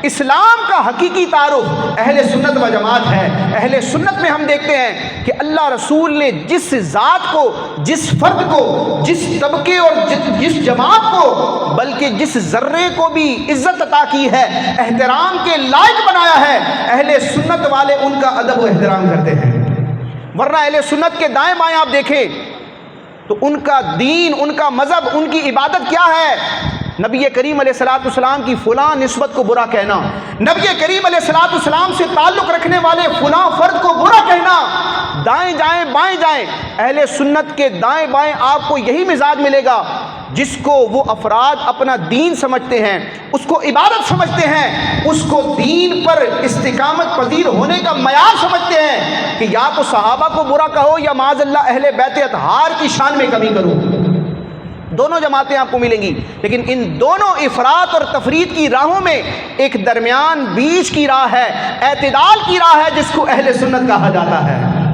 اسلام کا حقیقی تعارف اہل سنت و جماعت ہے۔ اہل سنت میں ہم دیکھتے ہیں کہ اللہ رسول نے جس ذات کو، جس فرد کو، جس طبقے اور جس جماعت کو، بلکہ جس ذرے کو بھی عزت عطا کی ہے، احترام کے لائق بنایا ہے، اہل سنت والے ان کا ادب و احترام کرتے ہیں۔ ورنہ اہل سنت کے دائیں بائیں آپ دیکھیں تو ان کا دین، ان کا مذہب، ان کی عبادت کیا ہے؟ نبی کریم علیہ السلام کی فلاں نسبت کو برا کہنا، نبی کریم علیہ السلام سے تعلق رکھنے والے فلاں فرد کو برا کہنا، دائیں جائیں بائیں جائیں۔ اہل سنت کے دائیں بائیں آپ کو یہی مزاج ملے گا جس کو وہ افراد اپنا دین سمجھتے ہیں، اس کو عبادت سمجھتے ہیں، اس کو دین پر استقامت پذیر ہونے کا معیار سمجھتے ہیں کہ یا تو صحابہ کو برا کہو یا معاذ اللہ اہل بیت اطہار کی شان میں کمی کرو۔ دونوں جماعتیں آپ کو ملیں گی، لیکن ان دونوں افراط اور تفریط کی راہوں میں ایک درمیان بیچ کی راہ ہے، اعتدال کی راہ ہے، جس کو اہل سنت کہا جاتا ہے۔